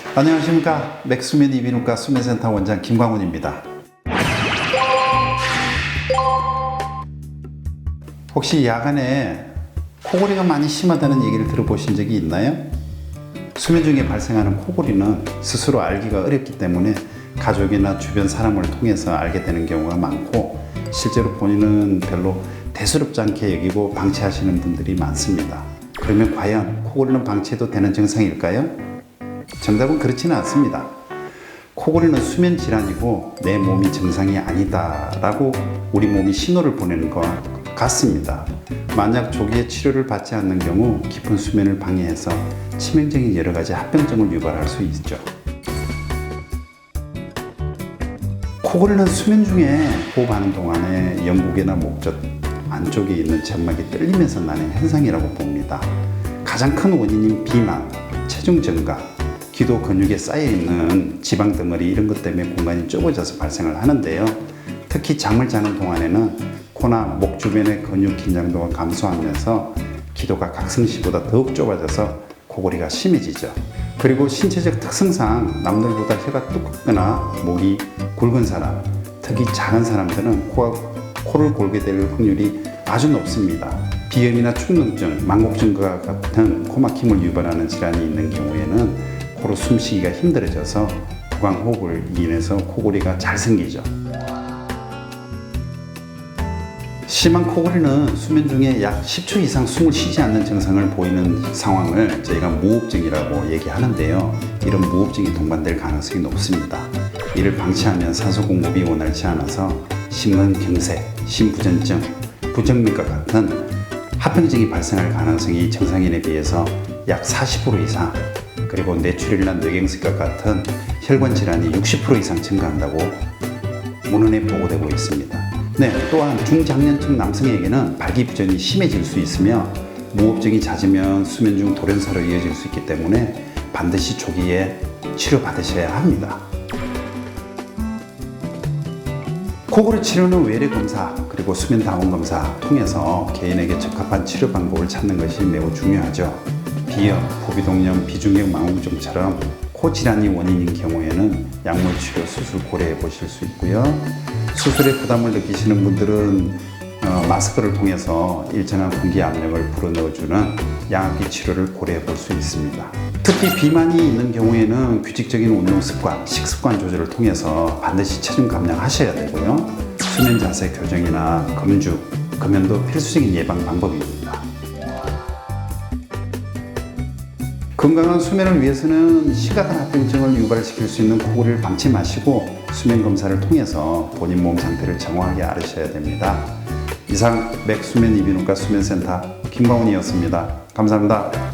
안녕하십니까. 맥수면 이비인후과 수면센터 원장 김광훈입니다. 혹시 야간에 코골이가 많이 심하다는 얘기를 들어보신 적이 있나요? 수면 중에 발생하는 코골이는 스스로 알기가 어렵기 때문에 가족이나 주변 사람을 통해서 알게 되는 경우가 많고, 실제로 본인은 별로 대수롭지 않게 여기고 방치하시는 분들이 많습니다. 그러면 과연 코골이는 방치해도 되는 증상일까요? 정답은 그렇지는 않습니다. 코골이는 수면 질환이고 내 몸이 정상이 아니다라고 우리 몸이 신호를 보내는 것과 같습니다. 만약 조기에 치료를 받지 않는 경우 깊은 수면을 방해해서 치명적인 여러 가지 합병증을 유발할 수 있죠. 코골이는 수면 중에 호흡하는 동안에 영국이나 목젖 안쪽에 있는 점막이 떨리면서 나는 현상이라고 봅니다. 가장 큰 원인인 비만, 체중 증가, 기도 근육에 쌓여있는 지방 덩어리 이런 것 때문에 공간이 좁아져서 발생을 하는데요. 특히 잠을 자는 동안에는 코나 목 주변의 근육 긴장도가 감소하면서 기도가 각성시보다 더욱 좁아져서 코골이가 심해지죠. 그리고 신체적 특성상 남들보다 혀가 두껍거나 목이 굵은 사람, 특히 작은 사람들은 코를 골게 될 확률이 아주 높습니다. 비염이나 축농증, 만곡증과 같은 코막힘을 유발하는 질환이 있는 경우에는 코로 숨쉬기가 힘들어져서 구강호흡을 인해서 코골이가 잘 생기죠. 심한 코골이는 수면 중에 약 10초 이상 숨을 쉬지 않는 증상을 보이는 상황을 저희가 무호흡증이라고 얘기하는데요. 이런 무호흡증이 동반될 가능성이 높습니다. 이를 방치하면 산소 공급이 원활치 않아서 심근경색, 심부전증, 부정맥과 같은 합병증이 발생할 가능성이 정상인에 비해서 약 40% 이상, 그리고 뇌출혈이나 뇌경색과 같은 혈관 질환이 60% 이상 증가한다고 문헌에 보고되고 있습니다. 또한 중장년층 남성에게는 발기부전이 심해질 수 있으며 무호흡증이 잦으면 수면 중 돌연사로 이어질 수 있기 때문에 반드시 조기에 치료받으셔야 합니다. 코골이 치료는 외래 검사 그리고 수면 다원 검사 통해서 개인에게 적합한 치료 방법을 찾는 것이 매우 중요하죠. 비염, 포비동염, 비중격 망우증처럼 코 질환이 원인인 경우에는 약물 치료, 수술 고려해 보실 수 있고요. 수술에 부담을 느끼시는 분들은 마스크를 통해서 일정한 공기 압력을 불어넣어주는 양압기 치료를 고려해 볼 수 있습니다. 특히 비만이 있는 경우에는 규칙적인 운동 습관, 식습관 조절을 통해서 반드시 체중 감량하셔야 되고요. 수면 자세 교정이나 검주, 금연도 필수적인 예방 방법입니다. 건강한 수면을 위해서는 심각한 합병증을 유발시킬 수 있는 코골이를 방치 마시고 수면 검사를 통해서 본인 몸 상태를 정확하게 알으셔야 됩니다. 이상 맥수면 이비인후과 수면센터 김광훈이었습니다. 감사합니다.